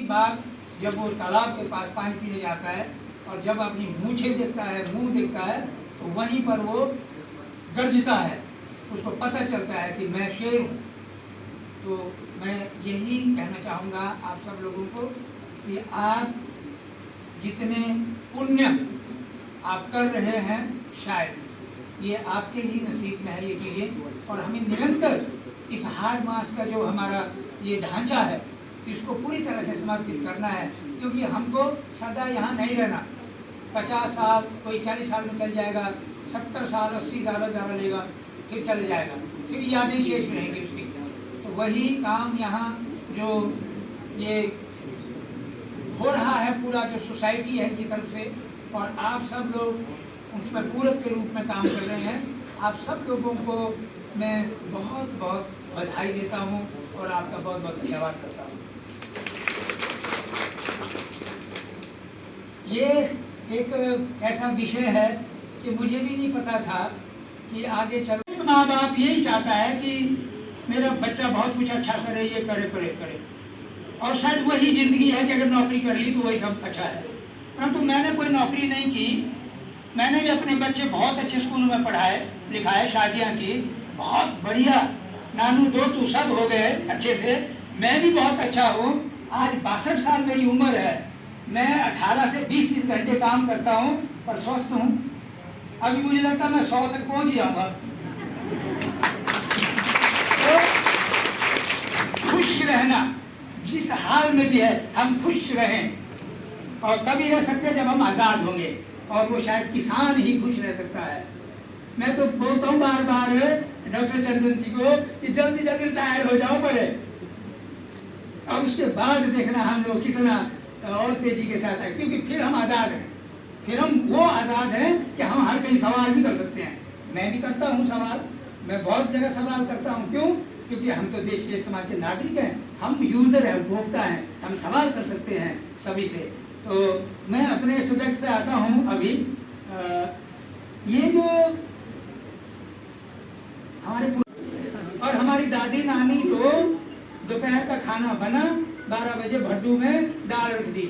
बाघ जब वो तालाब के पास पानी पीने जाता है और जब अपनी मूछें देखता है, मुंह देखता है, तो वहीं पर वो गरजता है, उसको पता चलता है कि मैं शेर हूँ। तो मैं यही कहना चाहूँगा आप सब लोगों को कि आप जितने पुण्य आप कर रहे हैं, शायद ये आपके ही नसीब में है ये चीज़ें, और हमें निरंतर इस हाड़ मास का जो हमारा ये ढांचा है इसको पूरी तरह से समर्पित करना है, क्योंकि हमको सदा यहाँ नहीं रहना। 50 साल, कोई 40 साल में चल जाएगा, 70 साल 80 साल ज़्यादा लेगा, फिर चले जाएगा, फिर यादें शेष रहेंगी उसकी। तो वही काम यहाँ जो ये हो रहा है पूरा जो सोसाइटी है की तरफ से, और आप सब लोग उसमें पूरक के रूप में काम कर रहे हैं, आप सब लोगों को मैं बहुत बहुत बधाई देता हूँ और आपका बहुत बहुत धन्यवाद करता हूँ। ये एक ऐसा विषय है कि मुझे भी नहीं पता था कि आगे चल, माँ बाप यही चाहता है कि मेरा बच्चा बहुत कुछ अच्छा करे, ये करे, और शायद वही ज़िंदगी है कि अगर नौकरी कर ली तो वही सब अच्छा है। परंतु मैंने कोई नौकरी नहीं की, मैंने भी अपने बच्चे बहुत अच्छे स्कूल में पढ़ाए लिखाए, शादियाँ की, बहुत बढ़िया, नानू दो तू सब हो गए अच्छे से, मैं भी बहुत अच्छा हूँ। आज 62 साल मेरी उम्र है, मैं 18 से 20 घंटे काम करता हूँ पर स्वस्थ हूँ। अभी मुझे लगता है मैं 100 तक पहुँच जाऊँगा। तो खुश रहना, जिस हाल में भी है हम खुश रहें, और तभी रह सकते हैं जब हम आज़ाद होंगे, और वो शायद किसान ही खुश रह सकता है। मैं तो बोलता हूँ बार बार डॉक्टर चंदन जी को कि जल्दी जल्दी रिटायर हो जाओ पड़े, और उसके बाद देखना हम लोग कितना और तेजी के साथ है, क्योंकि फिर हम आज़ाद हैं, फिर हम वो आज़ाद हैं कि हम हर कहीं सवाल भी कर सकते हैं। मैं भी करता हूँ सवाल, मैं बहुत जगह सवाल करता हूँ। क्यों? क्योंकि हम तो देश के समाज के नागरिक हैं, हम यूजर हैं, उपभोक्ता हैं, हम सवाल कर सकते हैं सभी से। तो मैं अपने सब्जेक्ट पे आता हूँ अभी। ये जो और हमारी दादी नानी तो दोपहर का खाना बना, 12 बजे भड्डू में दाल रख दी,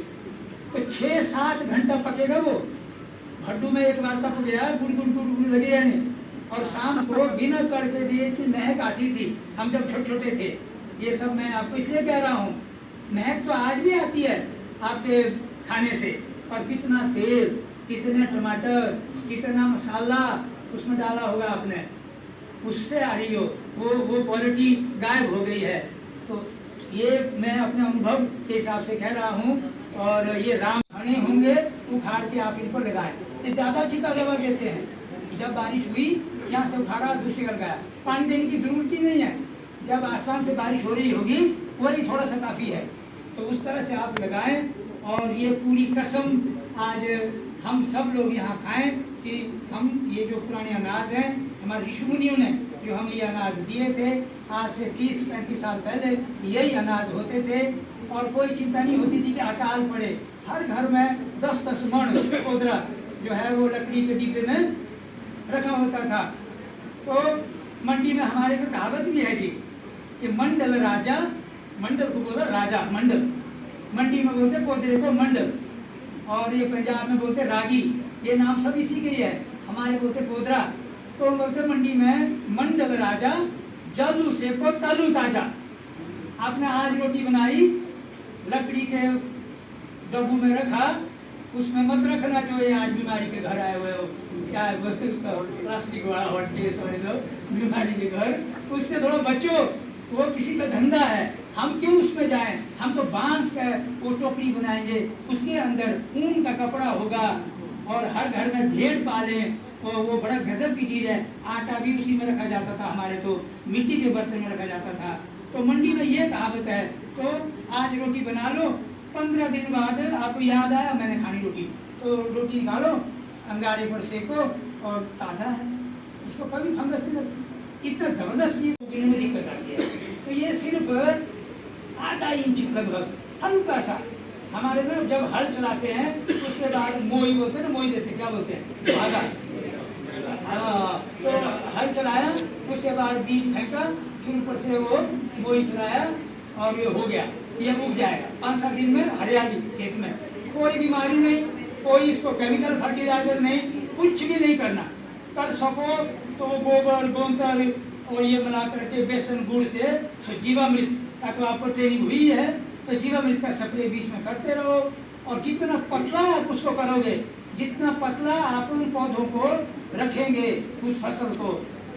तो 6-7 घंटा पकेगा वो भड्डू में। एक बार तप गया, गुड़ गुड़ गुड़ गुड़ लगी रहने, और शाम को बिना करके दिए कि महक आती थी, हम जब छोटे छोटे थे। ये सब मैं आपको इसलिए कह रहा हूँ, महक तो आज भी आती है आपके खाने से, और कितना तेल, कितने टमाटर, कितना मसाला उसमें डाला होगा आपने, उससे आ रही हो वो क्वालिटी गायब हो गई है। तो ये मैं अपने अनुभव के हिसाब से कह रहा हूँ। और ये राम खड़े होंगे उखाड़ के आप इनको लगाएं, ये ज़्यादा अच्छी पैदावार देते हैं। जब बारिश हुई, यहाँ से उखाड़ा, दूसरी जगह गया, पानी देने की जरूरत ही नहीं है, जब आसमान से बारिश हो रही होगी वही थोड़ा सा काफ़ी है। तो उस तरह से आप लगाएं, और ये पूरी कसम आज हम सब लोग यहाँ खाएं कि हम ये जो पुराने अनाज हैं, हमारे ऋषि मुनियों ने जो हमें ये अनाज दिए थे, आज से 30-35 साल पहले यही अनाज होते थे, और कोई चिंता नहीं होती थी कि अकाल पड़े। हर घर में 10-10 मण कोदरा जो है वो लकड़ी के डिब्बे में रखा होता था। तो मंडी में हमारे को कहावत भी है जी कि मंडल राजा, मंडल को बोला राजा मंडल, मंडी में बोलते कोदरे को मंडल, और ये पंजाब में बोलते रागी, ये नाम सब इसी के ही है। हमारे बोलते कोदरा, तो बोलते मंडी में मंडल राजा, जल्लू से को तलू ताजा। आपने आज रोटी बनाई, लकड़ी के डब्बू में रखा, उसमें मत रखना जो ये आज बीमारी के घर आए हुए हो, क्या है प्लास्टिक वाला हट के समझ लो बीमारी के घर, उससे थोड़ा बचो, वो किसी का धंधा है, हम क्यों उसमें जाएं। हम तो बांस का वो टोकरी बनाएंगे, उसके अंदर ऊन का कपड़ा होगा, और हर घर में भेड़ पालें, तो वो बड़ा गजब की चीज़ है। आटा भी उसी में रखा जाता था, हमारे तो मिट्टी के बर्तन में रखा जाता था। तो मंडी में ये कहावत है। तो आज रोटी बना लो, 15 दिन बाद आपको याद आया मैंने खानी रोटी, तो रोटी निकालो, अंगारे पर सेको, और ताज़ा है, उसको कभी फंगस नहीं लगती। इतना ज़बरदस्त चीज़ में दिक्कत आती है। तो ये सिर्फ आधा इंच लगभग हल्का सा, हमारे में जब हल चलाते हैं उसके बाद मोई बोलते हैं ना, मोई देते क्या बोलते हैं, धागा। हाँ, तो हल चलाया, उसके बाद बीज फेंका, फिर ऊपर से वो मोई चलाया, और ये हो गया। ये उग जाएगा 5-7 दिन में, हरियाली खेत में, कोई बीमारी नहीं, कोई इसको केमिकल फर्टिलाइजर नहीं, कुछ भी नहीं करना। कर सको तो गोबर गोंतर और ये मिला करके बेसन गुड़ से जीवामृत का, तो आपको ट्रेनिंग हुई है तो जीवामृत का स्प्रे बीच में करते रहो। और जितना पतला आप उसको करोगे, जितना पतला आप उन पौधों को रखेंगे उस फसल को,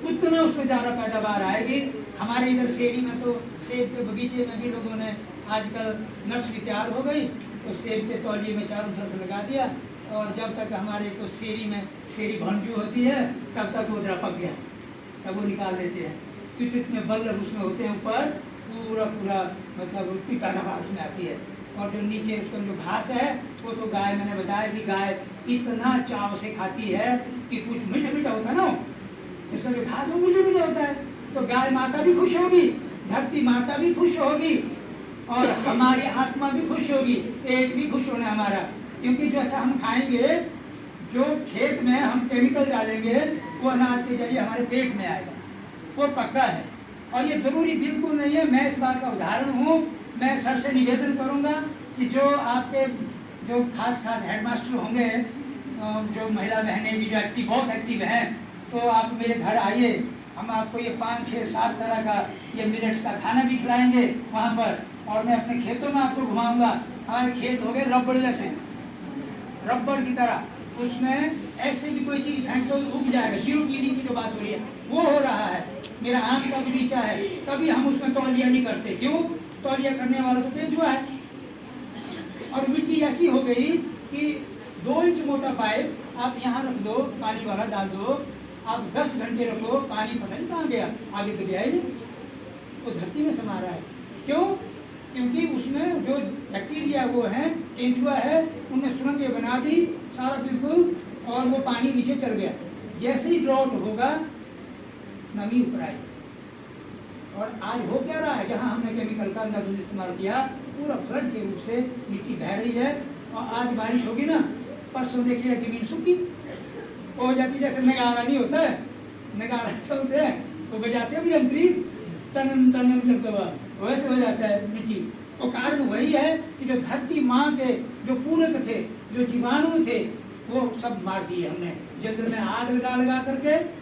उतना उसमें ज़्यादा पैदावार आएगी। हमारे इधर शेरी में तो सेब के बगीचे में भी लोगों ने आजकल नर्सरी तैयार हो गई, तो सेब के तौलिए में चारों तरफ लगा दिया, और जब तक हमारे को शेरी में शेरी भंजू होती है तब तक वो जरा पक गया, तब वो निकाल लेते हैं, क्योंकि इतने बल्ब उसमें होते हैं ऊपर, पूरा पूरा मतलब उतनी पैदावार उसमें आती है। और जो नीचे उसका जो घास है वो तो गाय, मैंने बताया कि गाय इतना चाव से खाती है कि कुछ मीठा मीठा होता है ना, इसका जो घास है वो मीठा मीठा होता है, तो गाय माता भी खुश होगी, धरती माता भी खुश होगी, और हमारी आत्मा भी खुश होगी, पेट भी खुश होना हमारा। क्योंकि जैसा हम खाएंगे, जो खेत में हम केमिकल डालेंगे वो अनाज के जरिए हमारे पेट में आएगा, वो पक्का है। और ये जरूरी बिल्कुल नहीं है, मैं इस बात का उदाहरण हूँ। मैं सर से निवेदन करूँगा कि जो आपके जो खास हेडमास्टर होंगे, जो महिला बहनें भी जो बहुत एक्टिव हैं, तो आप मेरे घर आइए, हम आपको ये 5, 6, 7 तरह का ये मिलेट्स का खाना भी खिलाएंगे वहाँ पर, और मैं अपने खेतों में आपको घुमाऊंगा। हमारे खेत हो गए रबड़ जैसे, रबड़ की तरह, उसमें ऐसे भी कोई चीज़ फेंको तो उग जाएगा। जीरो कीलिंग की जो बात हो रही है वो हो रहा है। मेरा आम का बगीचा है, कभी हम उसमें तौलिया नहीं करते, क्यों? तौलिया करने वाला तो केंचुआ है। और मिट्टी ऐसी हो गई कि 2 इंच मोटा पाइप आप यहाँ रख दो, पानी वाला डाल दो, आप 10 घंटे रखो, पानी पता नहीं कहाँ गया, आगे तो गया ही नहीं, वो धरती में समा रहा है। क्यों? क्योंकि उसमें जो बैक्टीरिया वो है, केंचुआ है, उनने सुरंगें बना दी सारा बिल्कुल, और वो पानी नीचे चल गया। जैसे ही ड्रॉट होगा नमी ऊपर आएगी। और आज हो क्या रहा है, जहाँ हमने केमिकल का अंधाधुंध इस्तेमाल किया, पूरा फ्लड के रूप से मिट्टी बह रही है। और आज बारिश होगी ना, परसों देखिए जमीन सूखी हो जाती, जैसे नगारा नहीं होता है, नगारा सुनते हैं तो बजाते हैं यंत्री तनन तनन करते हुआ, वैसे हो जाता है मिट्टी। तो कारण वही है कि जो धरती माँ के जो पूरक थे, जो जीवाणु थे, वो सब मार दिए हमने, जंगल में आग लगा करके,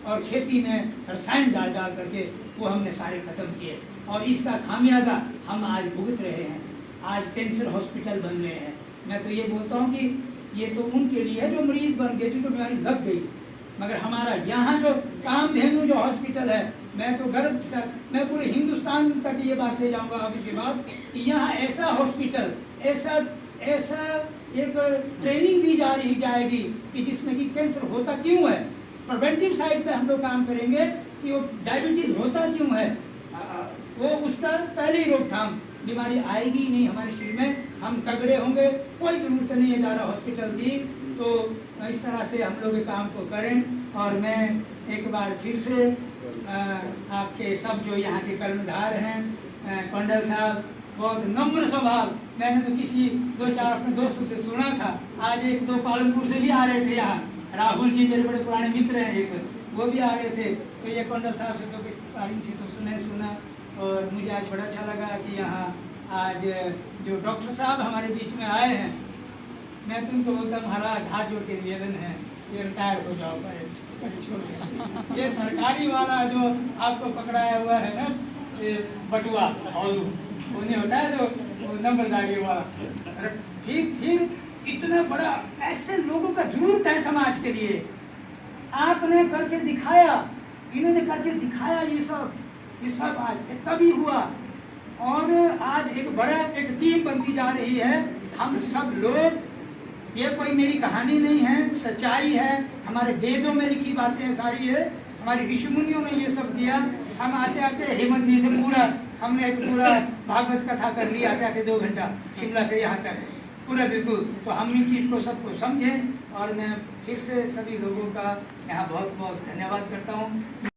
और खेती में रसायन डाल करके वो हमने सारे खत्म किए। और इसका खामियाजा हम आज भुगत रहे हैं। आज कैंसर हॉस्पिटल बन रहे हैं। मैं तो ये बोलता हूँ कि ये तो उनके लिए है जो मरीज बन गए, जिनको बीमारी लग गई, मगर हमारा यहाँ जो कामधेनु जो हॉस्पिटल है, मैं तो गर्व से मैं पूरे हिंदुस्तान तक ये बात ले जाऊँगा अब इसके बाद कि यहाँ ऐसा हॉस्पिटल, ऐसा एक ट्रेनिंग दी जाएगी कि जिसमें कि कैंसर होता क्यों है, प्रिवेंटिव साइड पे हम लोग काम करेंगे कि वो डायबिटीज होता क्यों है, वो उसका पहले ही रोकथाम, बीमारी आएगी नहीं हमारे शरीर में, हम तगड़े होंगे, कोई जरूरत नहीं है ज़्यादा हॉस्पिटल की। तो इस तरह से हम लोग काम को करें। और मैं एक बार फिर से आपके सब जो यहाँ के कर्णधार हैं, पंडल साहब, बहुत नम्र स्वभाव, मैंने तो किसी 2-4 अपने दोस्तों से सुना था, आज 1-2 पालनपुर से भी आ रहे थे यहाँ, राहुल जी मेरे बड़े पुराने मित्र हैं, एक वो भी आ रहे थे। तो ये पंडल साहब से तो तारीख से तो सुना, और मुझे आज बड़ा अच्छा लगा कि यहाँ आज जो डॉक्टर साहब हमारे बीच में आए हैं, मैं तो उनको बोलता हूँ महाराज हाथ जोड़ के निवेदन है, ये रिटायर हो जाओ पर ये सरकारी वाला जो आपको पकड़ाया हुआ है ना, ये बटुआ और उन्हें होता है जो नंबरदारी वाला, फिर इतना बड़ा, ऐसे लोगों का जरूरत है समाज के लिए। आपने करके दिखाया, इन्होंने करके दिखाया, ये सब आज तभी हुआ। और आज एक बड़ा एक टीम बनती जा रही है। हम सब लोग, ये कोई मेरी कहानी नहीं है, सच्चाई है, हमारे वेदों में लिखी बातें सारी है, हमारे ऋषि मुनियों ने ये सब किया। हम आते आते हेमंत जी से हमने एक पूरा भागवत कथा कर ली, आते आते 2 घंटा शिमला से यहाँ तक पूरा बिल्कुल। तो हम इन चीज़ को सबको समझें। और मैं फिर से सभी लोगों का यहाँ बहुत बहुत धन्यवाद करता हूँ।